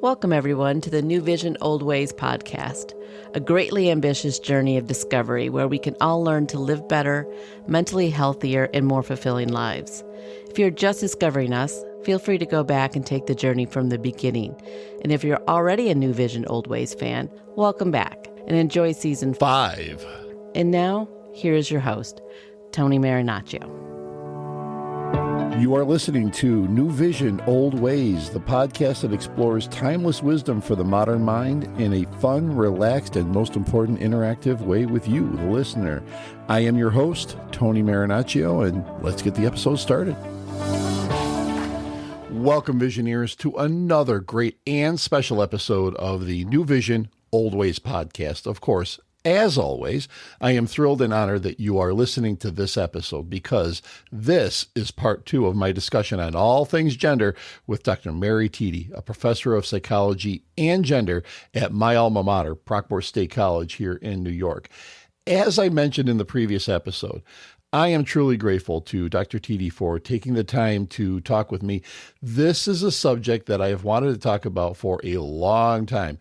Welcome, everyone, to the NewVision Oldways podcast, a greatly ambitious journey of discovery where we can all learn to live better, mentally healthier, and more fulfilling lives. If you're just discovering us, feel free to go back and take the journey from the beginning. And if you're already a NewVision Oldways fan, welcome back and enjoy season 5. And now, here is your host, Tony Marinaccio. You are listening to NewVision Oldways, the podcast that explores timeless wisdom for the modern mind in a fun, relaxed, and most important, interactive way with you, the listener. I am your host, Tony Marinaccio, and let's get the episode started. Welcome, Visioneers, to another great and special episode of the NewVision Oldways podcast. Of course, as always, I am thrilled and honored that you are listening to this episode because this is part 2 of my discussion on all things gender with Dr. Mary Tiede, a professor of psychology and gender at my alma mater, Proctor State College here in New York. As I mentioned in the previous episode, I am truly grateful to Dr. Tiede for taking the time to talk with me. This is a subject that I have wanted to talk about for a long time.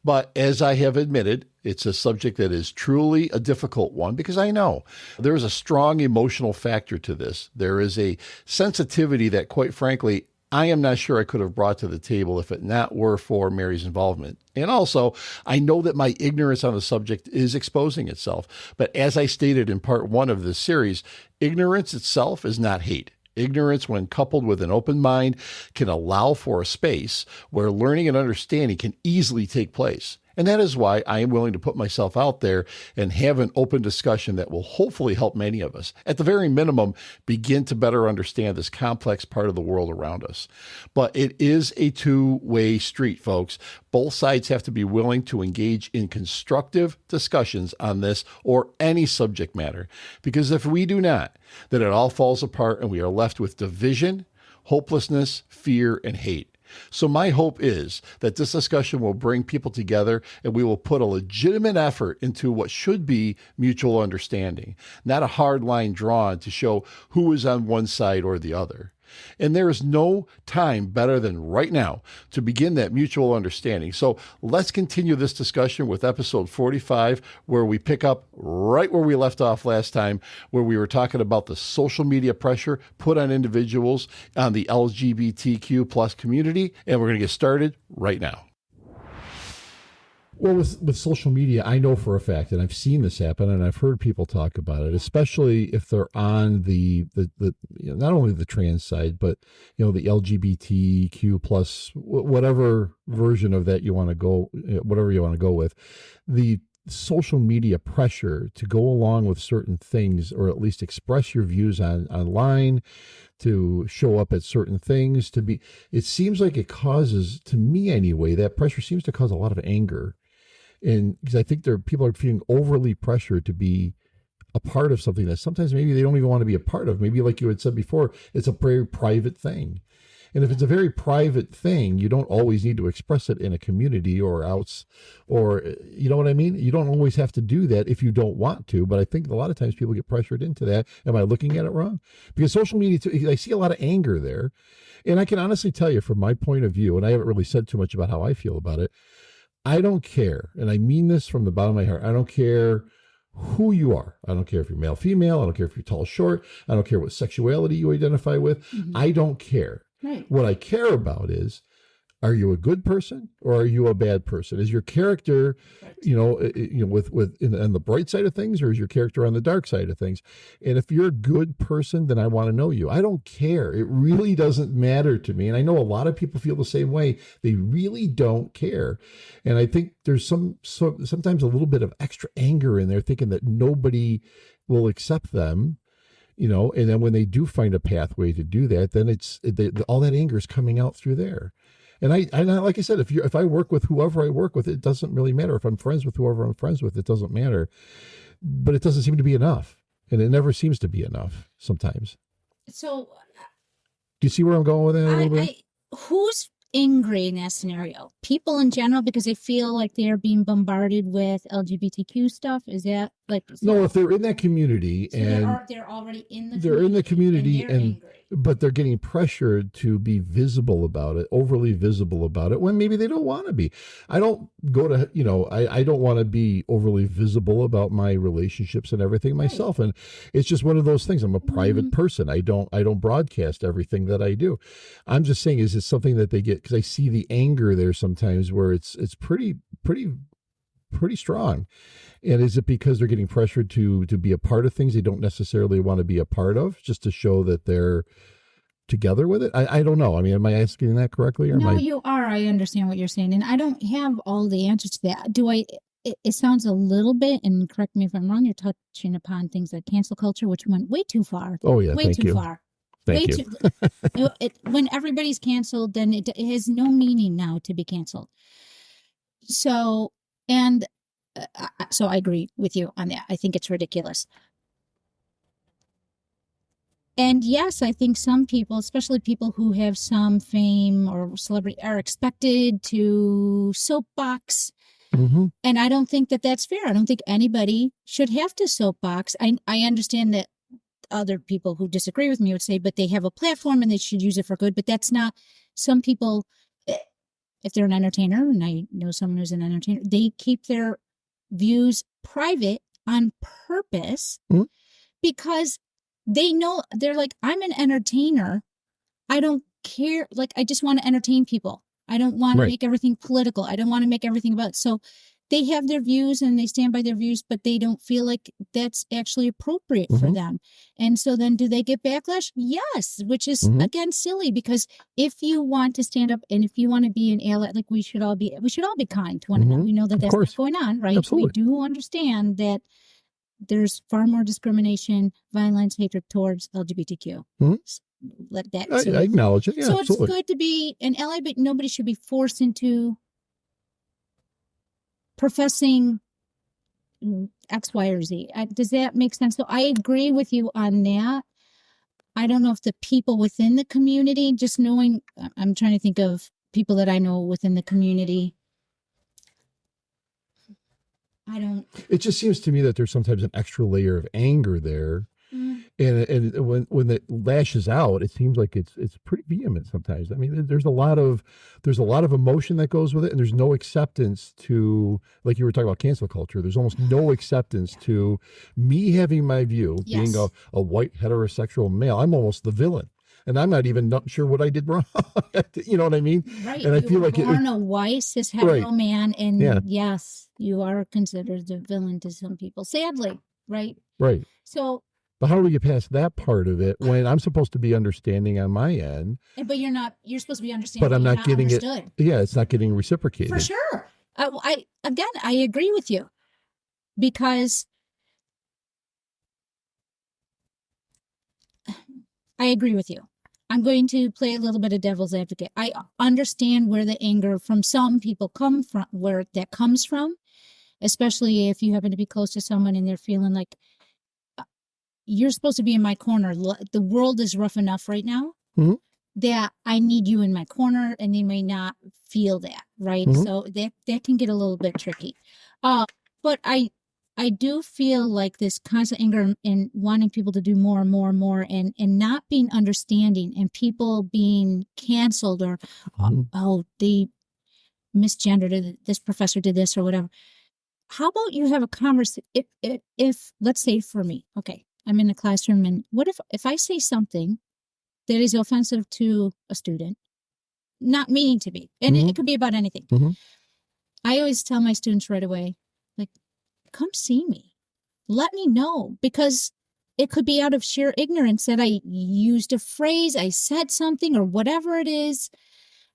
But as I have admitted, it's a subject that is truly a difficult one because I know there is a strong emotional factor to this. There is a sensitivity that, quite frankly, I am not sure I could have brought to the table if it not were for Mary's involvement. And also, I know that my ignorance on the subject is exposing itself. But as I stated in part 1 of this series, ignorance itself is not hate. Ignorance, when coupled with an open mind, can allow for a space where learning and understanding can easily take place. And that is why I am willing to put myself out there and have an open discussion that will hopefully help many of us, at the very minimum, begin to better understand this complex part of the world around us. But it is a two-way street, folks. Both sides have to be willing to engage in constructive discussions on this or any subject matter. Because if we do not, then it all falls apart and we are left with division, hopelessness, fear, and hate. So my hope is that this discussion will bring people together and we will put a legitimate effort into what should be mutual understanding, not a hard line drawn to show who is on one side or the other. And there is no time better than right now to begin that mutual understanding. So let's continue this discussion with episode 45, where we pick up right where we left off last time, where we were talking about the social media pressure put on individuals on the LGBTQ plus community. And we're going to get started right now. Well, with social media, I know for a fact, and I've seen this happen, and I've heard people talk about it, especially if they're on the not only the trans side, but the LGBTQ plus whatever version of that you want to go, whatever you want to go with, the social media pressure to go along with certain things, or at least express your views online, to show up at certain things, it seems like it causes, to me anyway, that pressure seems to cause a lot of anger. And because I think people are feeling overly pressured to be a part of something that sometimes maybe they don't even want to be a part of. Maybe, like you had said before, it's a very private thing. And if it's a very private thing, you don't always need to express it in a community or else, or you know what I mean? You don't always have to do that if you don't want to. But I think a lot of times people get pressured into that. Am I looking at it wrong? Because social media, I see a lot of anger there. And I can honestly tell you from my point of view, and I haven't really said too much about how I feel about it, I don't care, and I mean this from the bottom of my heart, I don't care who you are. I don't care if you're male, female. I don't care if you're tall, short. I don't care what sexuality you identify with. Mm-hmm. I don't care. Right. What I care about is, are you a good person or are you a bad person? Is your character, right, on the bright side of things, or is your character on the dark side of things? And if you're a good person, then I want to know you. I don't care. It really doesn't matter to me. And I know a lot of people feel the same way. They really don't care. And I think there's sometimes a little bit of extra anger in there, thinking that nobody will accept them. And then when they do find a pathway to do that, then all that anger is coming out through there. And I like I said, if I work with whoever I work with, it doesn't really matter. If I'm friends with whoever I'm friends with, it doesn't matter. But it doesn't seem to be enough. And it never seems to be enough sometimes. So do you see where I'm going with that a little bit? Who's angry in that scenario? People in general, because they feel like they're being bombarded with LGBTQ stuff? Is that like... No, if they're in that community, so and they're already in the they're in the community, and but they're getting pressured to be visible about it, overly visible about it, when maybe they don't want to be. I don't go to, I don't want to be overly visible about my relationships and everything myself. And it's just one of those things. I'm a private person. I don't broadcast everything that I do. I'm just saying, is it something that they get, because I see the anger there sometimes where it's pretty strong. And is it because they're getting pressured to be a part of things they don't necessarily want to be a part of, just to show that they're together with it? I don't know. I mean, am I asking that correctly? Or no, am I... you are. I understand what you're saying. And I don't have all the answers to that. It sounds a little bit, and correct me if I'm wrong, you're touching upon things like cancel culture, which went way too far. Oh, yeah. Way too far. Thank you. When everybody's canceled, then it has no meaning now to be canceled. So, and so I agree with you on that. I think it's ridiculous. And yes, I think some people, especially people who have some fame or celebrity, are expected to soapbox. Mm-hmm. And I don't think that that's fair. I don't think anybody should have to soapbox. I understand that other people who disagree with me would say, but they have a platform and they should use it for good. But that's not, some people, if they're an entertainer, and I know someone who's an entertainer, they keep their views private on purpose because they know, they're like, I'm an entertainer. I don't care. Like, I just want to entertain people. I don't want to make everything political. I don't want to make everything about. So they have their views and they stand by their views, but they don't feel like that's actually appropriate for them. And so then do they get backlash? Yes, which is again silly, because if you want to stand up and if you want to be an ally, like we should all be kind to one another. We know that that's what's going on, right? Absolutely. We do understand that there's far more discrimination, violence, hatred towards LGBTQ. Let that. I acknowledge it. Yeah, so absolutely. It's good to be an ally, but nobody should be forced into professing X, Y, or Z. Does that make sense? So I agree with you on that. I don't know if the people within the community, just knowing, I'm trying to think of people that I know within the community. It just seems to me that there's sometimes an extra layer of anger there. And when it lashes out, it seems like it's pretty vehement sometimes. I mean, there's a lot of emotion that goes with it, and there's no acceptance to, like you were talking about cancel culture. There's almost no acceptance to me having my view, being a white heterosexual male. I'm almost the villain, and I'm not even sure what I did wrong. You know what I mean? Right. And I feel like born a white cis hetero man, and yes, you are considered the villain to some people. Sadly, right? Right. So. But how do we get past that part of it when I'm supposed to be understanding on my end? But you're not. You're supposed to be understanding. But I'm not getting understood. it. Yeah, it's not getting reciprocated. For sure. I agree with you, because I agree with you. I'm going to play a little bit of devil's advocate. I understand where the anger from some people where that comes from, especially if you happen to be close to someone and they're feeling like, you're supposed to be in my corner. The world is rough enough right now that I need you in my corner, and they may not feel that, right? So that can get a little bit tricky. But I do feel like this constant anger and wanting people to do more and more and more, and not being understanding, and people being canceled, or they misgendered, this professor did this or whatever. How about you have a conversation? If let's say for me, okay, I'm in a classroom, and what if I say something that is offensive to a student, not meaning to be, and it could be about anything. I always tell my students right away, like, come see me. Let me know, because it could be out of sheer ignorance that I used a phrase, I said something, or whatever it is.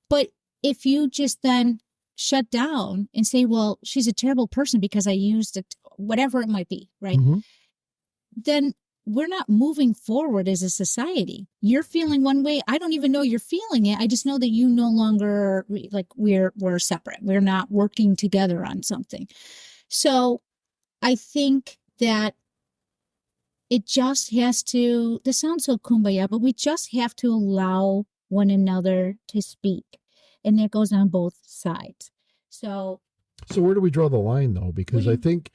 But if you just then shut down and say, well, she's a terrible person because I used it, whatever it might be, right? Then we're not moving forward as a society. You're feeling one way. I don't even know you're feeling it. I just know that you no longer, like, we're separate. We're not working together on something. So I think that it just has to, this sounds so kumbaya, but we just have to allow one another to speak. And that goes on both sides. So where do we draw the line, though? Because I think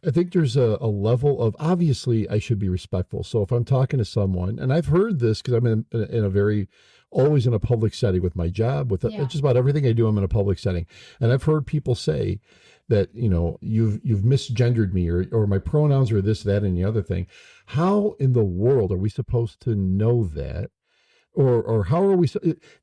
I think there's a level of, obviously I should be respectful. So if I'm talking to someone, and I've heard this because I'm in a very, always in a public setting with my job, with just about everything I do, I'm in a public setting. And I've heard people say that, you've misgendered me, or my pronouns are this, that, and the other thing. How in the world are we supposed to know that? Or how are we,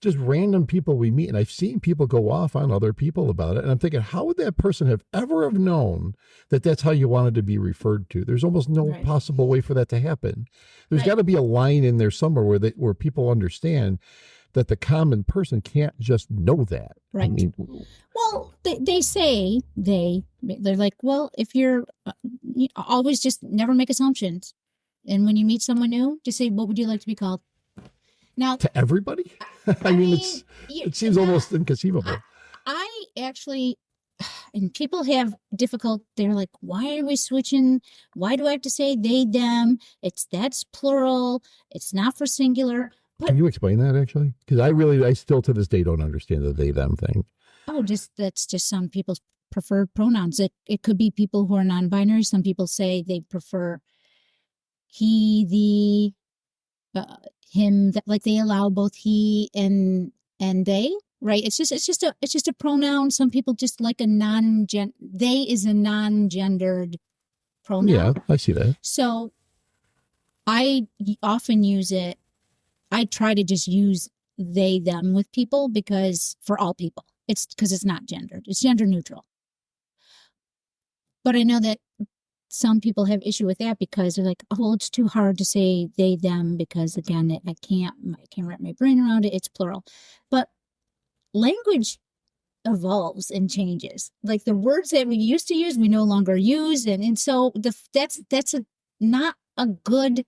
just random people we meet, and I've seen people go off on other people about it, and I'm thinking, how would that person have known that that's how you wanted to be referred to? There's almost no possible way for that to happen. There's got to be a line in there somewhere where people understand that the common person can't just know that. Right. I mean, well, they say they're like, well, if you're you always just never make assumptions, and when you meet someone new, just say, what would you like to be called? Now, to everybody? I mean, it seems almost inconceivable. I actually, and people have they're like, why are we switching? Why do I have to say they, them? That's plural. It's not for singular. But, can you explain that actually? Because I still to this day don't understand the they, them thing. Oh, that's just some people's preferred pronouns. It could be people who are non-binary. Some people say they prefer he, the, him, that, like they allow both he and they, right? It's just a pronoun. Some people just like they is a non-gendered pronoun. Yeah, I see that. So I often use it. I try to just use they, them with people, because for all people, because it's not gendered. It's gender neutral. But I know that some people have issue with that because they're like, oh, well, it's too hard to say they, them, because again, I can't wrap my brain around it. It's plural. But language evolves and changes. Like the words that we used to use, we no longer use. And so that's not a good,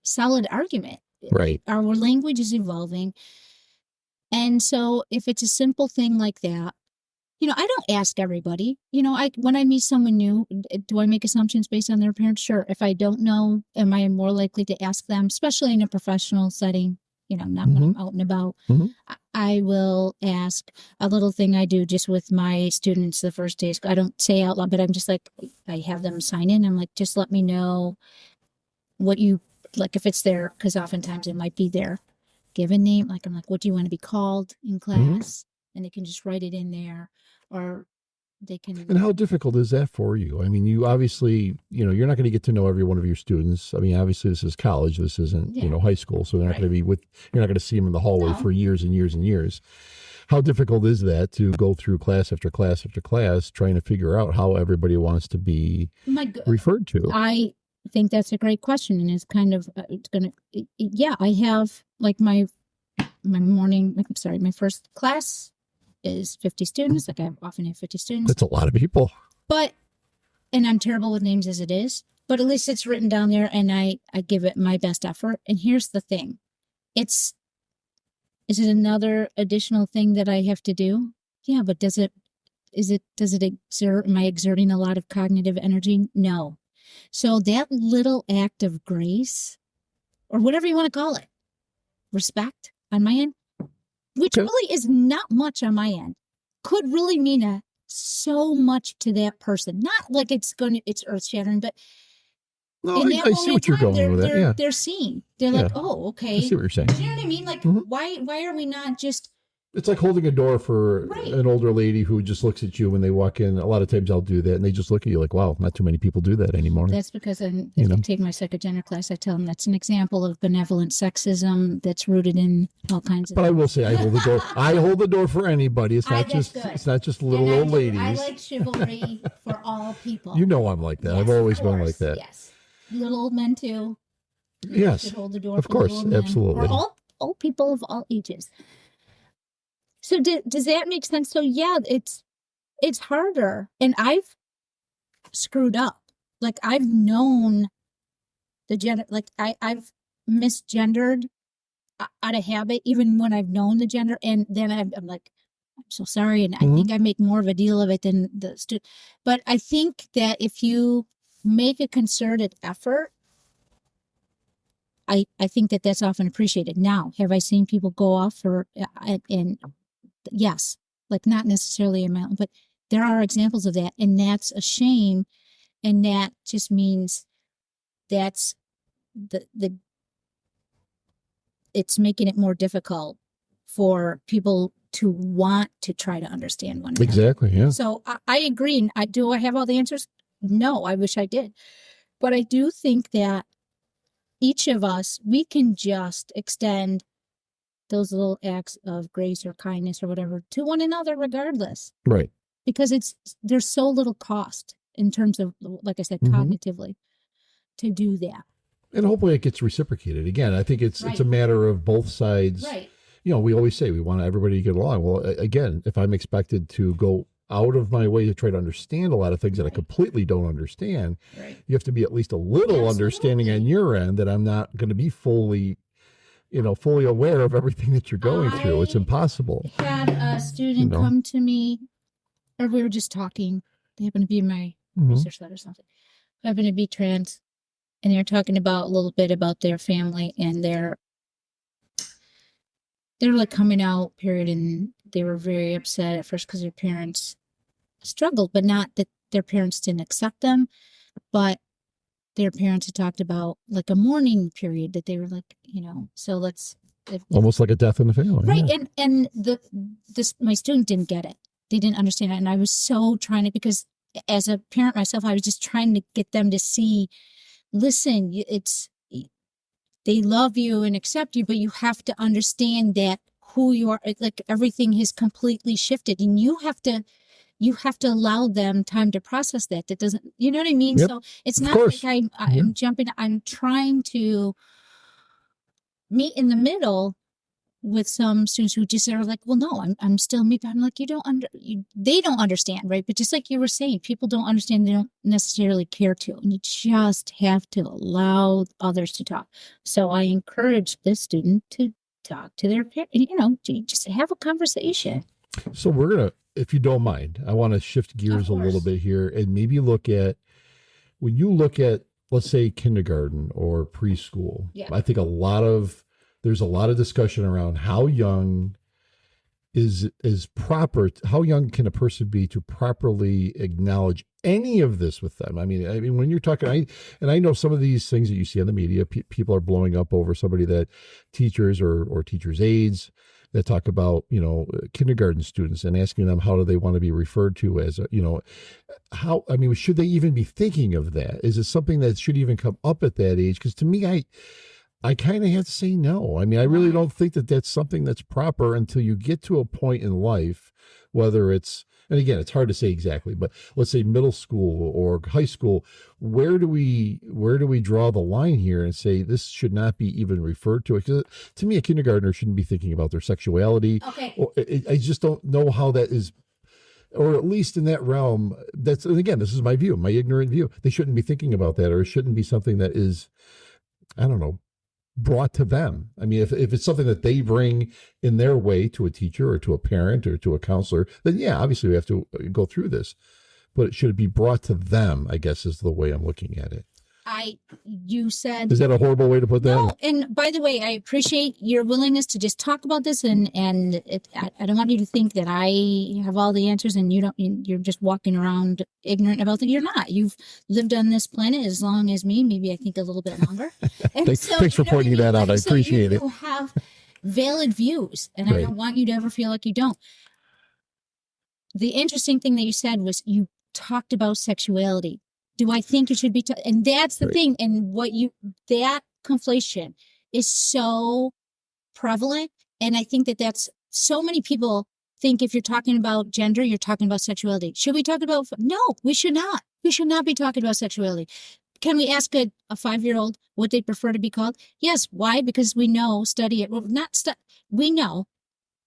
solid argument. Right. Our language is evolving. And so if it's a simple thing like that, I don't ask everybody. When I meet someone new, do I make assumptions based on their appearance? Sure. If I don't know, am I more likely to ask them, especially in a professional setting, not when I'm out and about. Mm-hmm. I will ask. A little thing I do just with my students the first day. I don't say out loud, but I'm just like, I have them sign in. I'm like, just let me know what you, like if it's there, because oftentimes it might be their given name. Like I'm like, what do you want to be called in class? Mm-hmm. And they can just write it in there, or they can. And how difficult is that for you? I mean, you obviously, you're not going to get to know every one of your students. I mean, obviously this is college. This isn't, high school. So they're not going to be you're not going to see them in the hallway for years and years and years. How difficult is that to go through class after class after class, trying to figure out how everybody wants to be referred to? I think that's a great question. And it's kind of, I have like my first class is 50 students. Like I often have 50 students. That's a lot of people. And I'm terrible with names as it is, but at least it's written down there and I give it my best effort. And here's the thing. Is it another additional thing that I have to do? Yeah, but does it exert, am I exerting a lot of cognitive energy? No. So that little act of grace, or whatever you want to call it, respect on my end, which really is not much on my end, could really mean so much to that person. Not like it's earth shattering, but no, I see what you're going with that. Yeah. They're seen. They're like, oh, okay. I see what you're saying. You know what I mean? Like, why are we not just? It's like holding a door for an older lady who just looks at you when they walk in. A lot of times I'll do that, and they just look at you like, wow, not too many people do that anymore. That's because if you take my second gender class, I tell them that's an example of benevolent sexism that's rooted in all kinds of But things. I will say I hold the door. I hold the door for anybody. It's not just little old ladies. I like chivalry for all people. I'm like that. Yes, I've always been like that. Yes. Little old men too. Yes. Should hold the door of for course, little absolutely. Men, or all people of all ages. So does that make sense? So yeah, it's harder, and I've screwed up. Like I've known the gender, like I've misgendered out of habit, even when I've known the gender, and then I'm like, I'm so sorry, and I think I make more of a deal of it than the student. But I think that if you make a concerted effort, I think that that's often appreciated. Now, have I seen people go off and yes, like not necessarily a mountain, but there are examples of that. And that's a shame And that just means that's it's making it more difficult for people to want to try to understand one another. Exactly. Yeah. So I agree. And do I have all the answers? No, I wish I did. But I do think that each of us, we can just extend those little acts of grace or kindness or whatever to one another regardless. Right. Because there's so little cost in terms of, like I said, cognitively to do that. And hopefully it gets reciprocated. Again, I think it's a matter of both sides. Right. You know, we always say we want everybody to get along. Well, again, if I'm expected to go out of my way to try to understand a lot of things that I completely don't understand, you have to be at least a little understanding on your end that I'm not going to be fully aware of everything that you're going through. It's impossible. I had a student come to me, or we were just talking. They happened to be in my research lab or something. Happened to be trans, and they were talking about a little bit about their family and they're like coming out period, and they were very upset at first because their parents struggled, but not that their parents didn't accept them, but their parents had talked about like a mourning period that they were like, so almost like a death in the family. Right. Yeah. And my student didn't get it. They didn't understand it. And I was so trying to, because as a parent myself, I was just trying to get them to see, listen, they love you and accept you, but you have to understand that who you are, like everything has completely shifted, and you have to allow them time to process that. That doesn't, you know what I mean? Yep. So it's not like I'm jumping, I'm trying to meet in the middle with some students who just are like, well, no, I'm still me. I'm like, they don't understand, right? But just like you were saying, people don't understand. They don't necessarily care to, and you just have to allow others to talk. So I encourage this student to talk to their parents, just have a conversation. So we're going to, if you don't mind, I want to shift gears a little bit here and maybe look at, when you look at, let's say, kindergarten or preschool, I think there's a lot of discussion around how young is proper. How young can a person be to properly acknowledge any of this with them? I mean, when you're talking, I know some of these things that you see on the media, people are blowing up over somebody that teachers or teachers' aides that talk about, kindergarten students and asking them how do they want to be referred to as, should they even be thinking of that? Is it something that should even come up at that age? Because to me, I kind of have to say no. I mean, I really don't think that that's something that's proper until you get to a point in life, whether it's, and again, it's hard to say exactly, but let's say middle school or high school, where do we draw the line here and say this should not be even referred to? Because to me, a kindergartner shouldn't be thinking about their sexuality. Okay. I just don't know how that is, or at least in that realm, and again, this is my view, my ignorant view. They shouldn't be thinking about that, or it shouldn't be something that is, I don't know, brought to them. I mean, if it's something that they bring in their way to a teacher or to a parent or to a counselor, then yeah, obviously we have to go through this, but it should be brought to them, I guess, is the way I'm looking at it. You said, is that a horrible way to put that? No, and by the way, I appreciate your willingness to just talk about this, and I don't want you to think that I have all the answers and you're just walking around ignorant about it. You're not. You've lived on this planet as long as me, maybe I think a little bit longer. Thanks for pointing that out. I appreciate it. You have valid views, and I don't want you to ever feel like you don't. The interesting thing that you said was you talked about sexuality. Do I think it should be? And that's the thing. And that conflation is so prevalent. And I think that's so many people think if you're talking about gender, you're talking about sexuality. Should we talk about? No, we should not. We should not be talking about sexuality. Can we ask a 5-year-old what they prefer to be called? Yes. Why? Because we know, we know,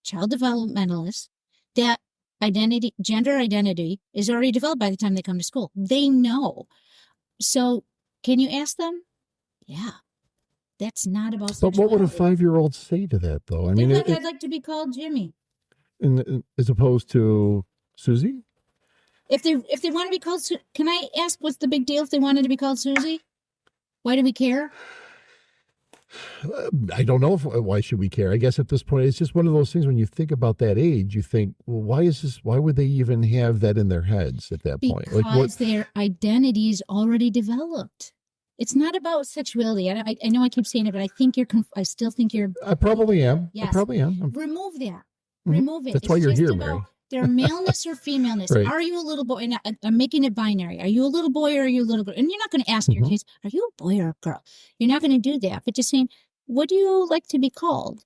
child developmentalists, that gender identity is already developed by the time they come to school. They know. So can you ask them? Yeah. That's not about sexuality. But what would a 5-year-old say to that, though? I mean, I'd like to be called Jimmy. As opposed to Susie? If they want to be called, can I ask what's the big deal if they wanted to be called Susie? Why do we care? I don't know why should we care? I guess at this point, it's just one of those things when you think about that age, you think, well, why would they even have that in their heads at that point? Because their identity is already developed. It's not about sexuality. I know I keep saying it, but I still think you're. I probably am. Yes. I probably am. Remove that. Mm-hmm. Remove it. That's why you're here, Mary. Their maleness or femaleness. Right. Are you a little boy? And I'm making it binary. Are you a little boy or are you a little girl? And you're not going to ask your kids, are you a boy or a girl? You're not going to do that. But just saying, what do you like to be called?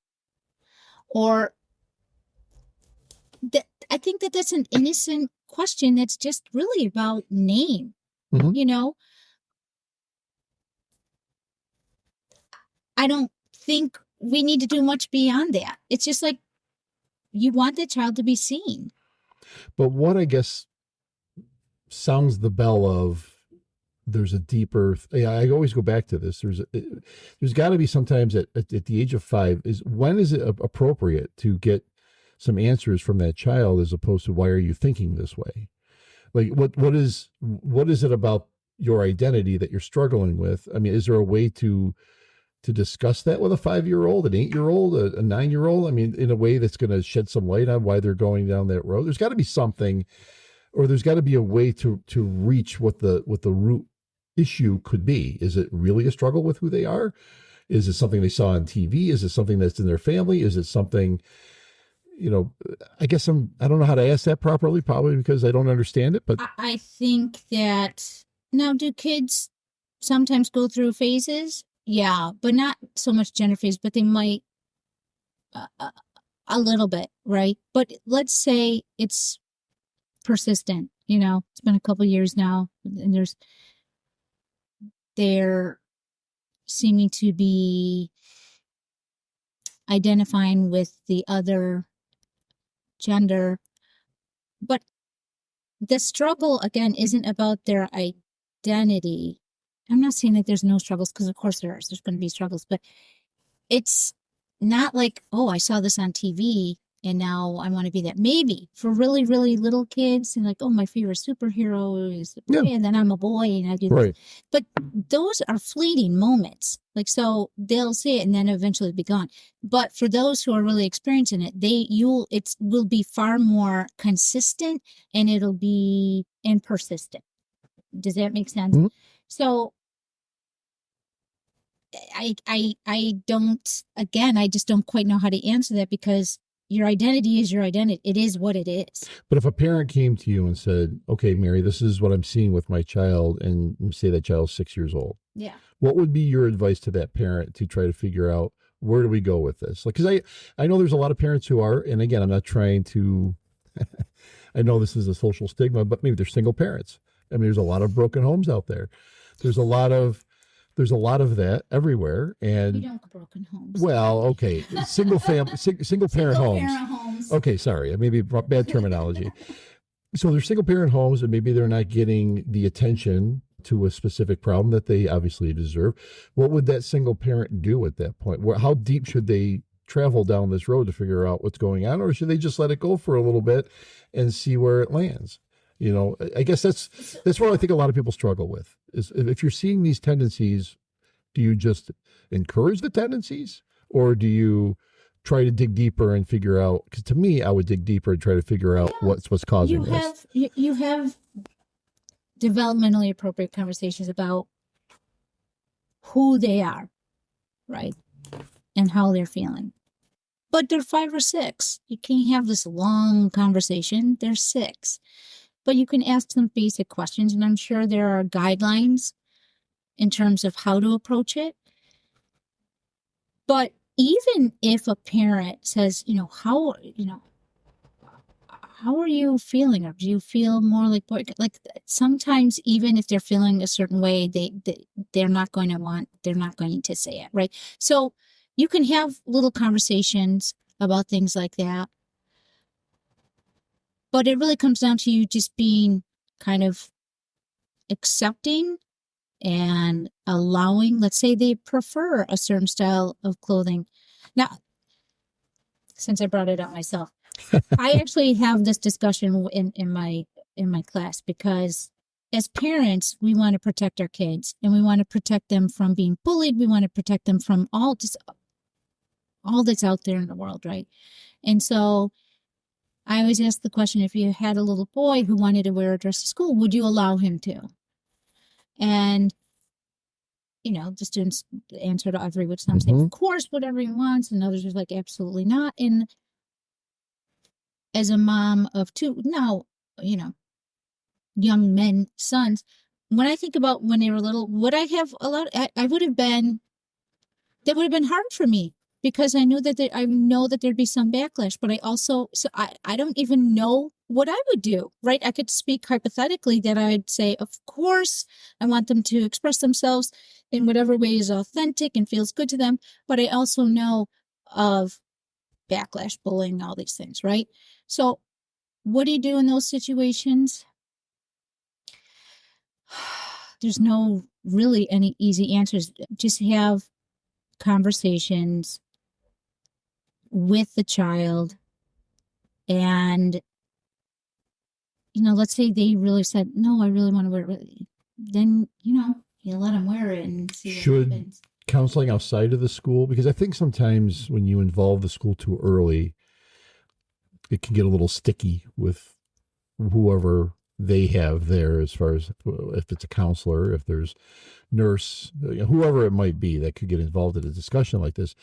Or I think that's an innocent question that's just really about name. Mm-hmm. I don't think we need to do much beyond that. It's just like, you want the child to be seen. But what I guess sounds the bell of there's a deeper, I always go back to this. There's got to be sometimes at the age of 5 when is it appropriate to get some answers from that child as opposed to why are you thinking this way? Like what is it about your identity that you're struggling with? I mean, is there a way to discuss that with a 5-year-old, an 8-year-old, a 9-year-old? I mean, in a way that's going to shed some light on why they're going down that road. There's got to be something, or there's got to be a way to reach what the root issue could be. Is it really a struggle with who they are? Is it something they saw on TV? Is it something that's in their family? Is it something, I guess I don't know how to ask that properly, probably because I don't understand it, but I think that now, do kids sometimes go through phases? Yeah, but not so much gender phase, but they might a little bit, right? But let's say it's persistent, it's been a couple years now, and they're seeming to be identifying with the other gender. But the struggle, again, isn't about their identity. I'm not saying that there's no struggles, because of course there's going to be struggles, but it's not like, oh, I saw this on TV and now I want to be that. Maybe for really, really little kids, and like, oh, my favorite superhero is a boy, and then I'm a boy and I do this. But those are fleeting moments. Like, so they'll say it and then eventually be gone. But for those who are really experiencing it, it will be far more consistent, and it'll be persistent. Does that make sense? Mm-hmm. So I just don't quite know how to answer that, because your identity is your identity. It is what it is. But if a parent came to you and said, okay, Mary, this is what I'm seeing with my child, and say that child's 6 years old. Yeah. What would be your advice to that parent to try to figure out, where do we go with this? Like, because I know there's a lot of parents who are, and again, I'm not trying to, I know this is a social stigma, but maybe they're single parents. I mean, there's a lot of broken homes out there. There's a lot of that everywhere, and we don't have broken homes. Well, okay, single parent homes. Okay, sorry, maybe bad terminology. So there's single parent homes, and maybe they're not getting the attention to a specific problem that they obviously deserve. What would that single parent do at that point? How deep should they travel down this road to figure out what's going on, or should they just let it go for a little bit and see where it lands? I guess that's what I think a lot of people struggle with, is if you're seeing these tendencies, do you just encourage the tendencies, or do you try to dig deeper and figure out? Because to me, I would dig deeper and try to figure out what's causing this. You have developmentally appropriate conversations about who they are, right, and how they're feeling. But they're 5 or 6. You can't have this long conversation. They're 6. But you can ask them basic questions, and I'm sure there are guidelines in terms of how to approach it. But even if a parent says, how are you feeling? Or do you feel more like sometimes even if they're feeling a certain way, they're not going to say it, right? So you can have little conversations about things like that. But it really comes down to you just being kind of accepting and allowing. Let's say they prefer a certain style of clothing. Now, since I brought it up myself, I actually have this discussion in my class, because as parents, we want to protect our kids, and we want to protect them from being bullied. We want to protect them from all that's out there in the world, right? And so I always ask the question, if you had a little boy who wanted to wear a dress to school, would you allow him to? And, the students answer to every which some say, of course, whatever he wants. And others are like, absolutely not. And as a mom of two now, young men, sons, when I think about when they were little, would I have allowed, that would have been hard for me, because I knew that I know that there'd be some backlash, but I don't even know what I would do, right? I could speak hypothetically that I'd say, of course, I want them to express themselves in whatever way is authentic and feels good to them. But I also know of backlash, bullying, all these things, right? So what do you do in those situations? There's no really any easy answers. Just have conversations with the child, and let's say they really said, no, I really want to wear it. Then you let them wear it and see what happens. Counseling outside of the school, because I think sometimes when you involve the school too early, it can get a little sticky with whoever they have there, as far as if it's a counselor, if there's nurse, whoever it might be that could get involved in a discussion like this.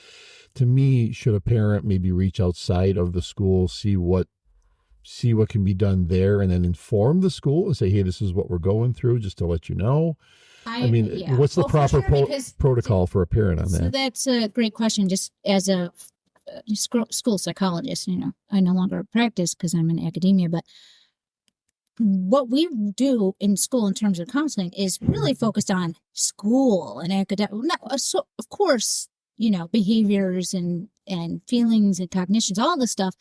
To me, should a parent maybe reach outside of the school, see what can be done there, and then inform the school and say, hey, this is what we're going through, just to let you know? What's the proper protocol for a parent on that? So that's a great question. Just as a school psychologist, I no longer practice because I'm in academia, but what we do in school in terms of counseling is really focused on school and academic. So of course, behaviors and feelings and cognitions, all this stuff.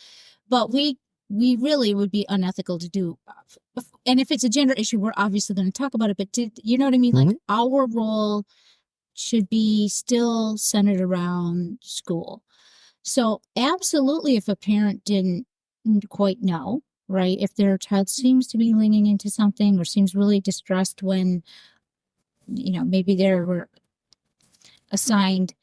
But we really would be unethical to do. And if it's a gender issue, we're obviously going to talk about it. But you know what I mean? Like, our role should be still centered around school. So absolutely, if a parent didn't quite know, right? If their child seems to be leaning into something or seems really distressed when, maybe they were assigned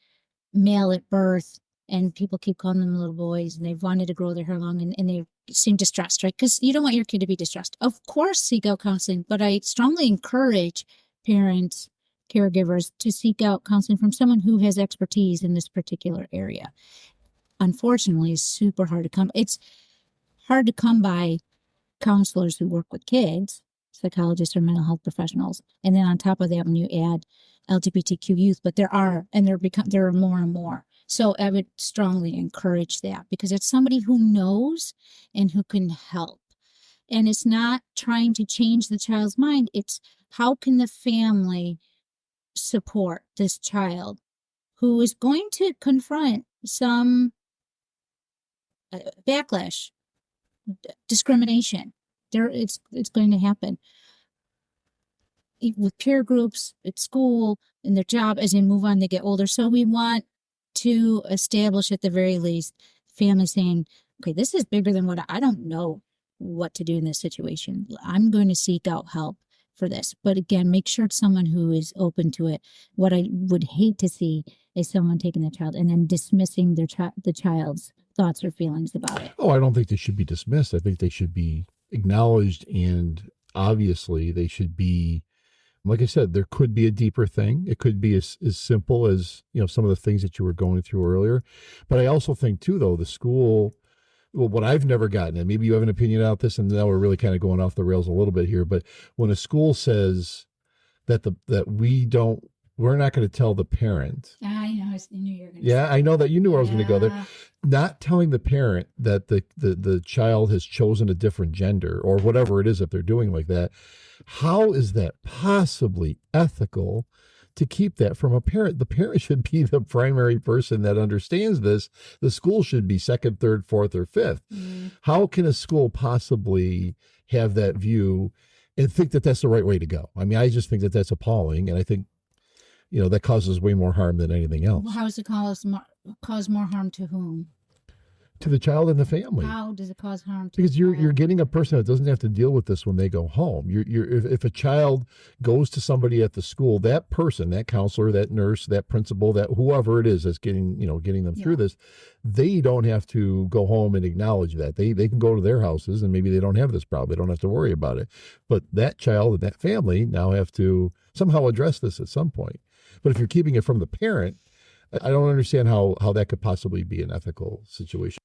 male at birth and people keep calling them little boys and they've wanted to grow their hair long and they seem distressed, right? Because you don't want your kid to be distressed. Of course, seek out counseling, but I strongly encourage parents, caregivers to seek out counseling from someone who has expertise in this particular area. Unfortunately, it's super hard to come. It's hard to come by counselors who work with kids, psychologists or mental health professionals. And then on top of that, when you add LGBTQ youth, but there are more and more. So I would strongly encourage that, because it's somebody who knows and who can help. And it's not trying to change the child's mind. It's how can the family support this child who is going to confront some backlash, discrimination. It's going to happen with peer groups at school, in their job, as they move on, they get older. So we want to establish, at the very least, family saying, okay, this is bigger than I don't know what to do in this situation. I'm going to seek out help for this. But again, make sure it's someone who is open to it. What I would hate to see is someone taking the child and then dismissing the child's thoughts or feelings about it. Oh, I don't think they should be dismissed. I think they should be acknowledged, and obviously they should be, like I said, there could be a deeper thing. It could be as simple as, some of the things that you were going through earlier. But I also think too, though, the school, well, what I've never gotten, and maybe you have an opinion about this, and now we're really kind of going off the rails a little bit here, but when a school says that we're not going to tell the parent. I know, I knew you were going to say. I know that you knew I was going to go there. Not telling the parent that the child has chosen a different gender or whatever it is that they're doing like that. How is that possibly ethical to keep that from a parent? The parent should be the primary person that understands this. The school should be second, third, fourth, or fifth. How can a school possibly have that view and think that that's the right way to go? I mean, I just think that that's appalling. And I think, that causes way more harm than anything else. Well, how does it cause more harm to whom? to the child and the family. How does it cause harm to Because the you're child? getting a person that doesn't have to deal with this when they go home. If a child goes to somebody at the school, that person, that counselor, that nurse, that principal, that whoever it is that's getting them through this, they don't have to go home and acknowledge that. They can go to their houses and maybe they don't have this problem. They don't have to worry about it. But that child and that family now have to somehow address this at some point. But if you're keeping it from the parent, I don't understand how that could possibly be an ethical situation.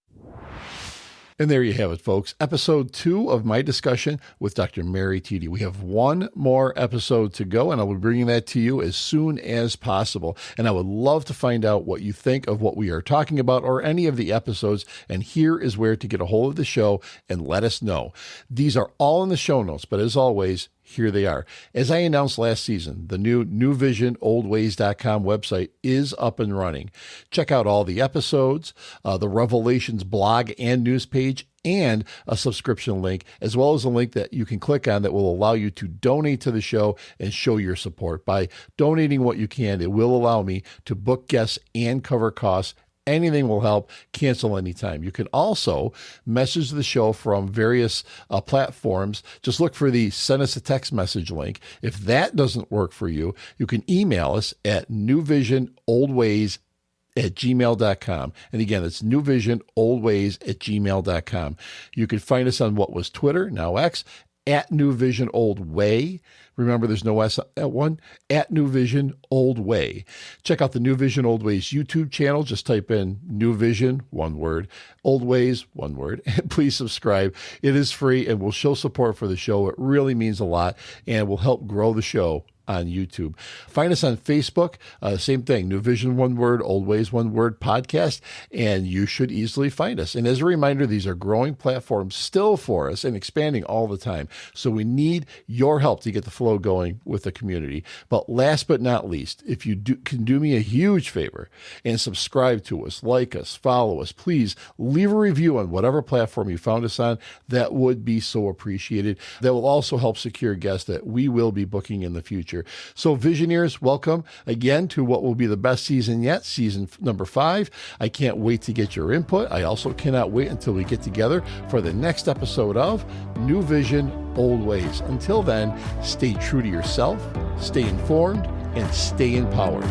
And there you have it, folks. Episode 2 of my discussion with Dr. Mary Tiede. We have one more episode to go, and I will be bringing that to you as soon as possible. And I would love to find out what you think of what we are talking about or any of the episodes. And here is where to get a hold of the show and let us know. These are all in the show notes, but as always, here they are. As I announced last season, the new NewVision Oldways.com website is up and running. Check out all the episodes, the Revelations blog and news page, and a subscription link, as well as a link that you can click on that will allow you to donate to the show and show your support. By donating what you can, it will allow me to book guests and cover costs. Anything will help. Cancel anytime. You can also message the show from various platforms. Just look for the send us a text message link. If that doesn't work for you, you can email us at newvisionoldways@gmail.com. And again, it's newvisionoldways@gmail.com. You can find us on what was Twitter, now X, at NewVision Old Way. Remember, there's no S at one, at NewVision Old Way. Check out the NewVision Old Ways YouTube channel. Just type in NewVision, one word, Old Ways, one word, and please subscribe. It is free and will show support for the show. It really means a lot and will help grow the show on YouTube. Find us on Facebook. Same thing, NewVision, one word, Old Ways, one word podcast, and you should easily find us. And as a reminder, these are growing platforms still for us and expanding all the time. So we need your help to get the flow going with the community. But last but not least, if you can do me a huge favor and subscribe to us, like us, follow us, please leave a review on whatever platform you found us on. That would be so appreciated. That will also help secure guests that we will be booking in the future. So Visioneers, welcome again to what will be the best season yet, season number 5. I can't wait to get your input. I also cannot wait until we get together for the next episode of New Vision, Old Ways. Until then, stay true to yourself, stay informed, and stay empowered.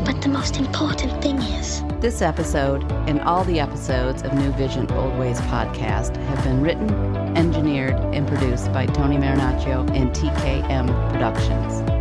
But the most important thing is, This episode and all the episodes of New Vision Old Ways podcast have been written, engineered, and produced by Tony Marinaccio and TKM Productions.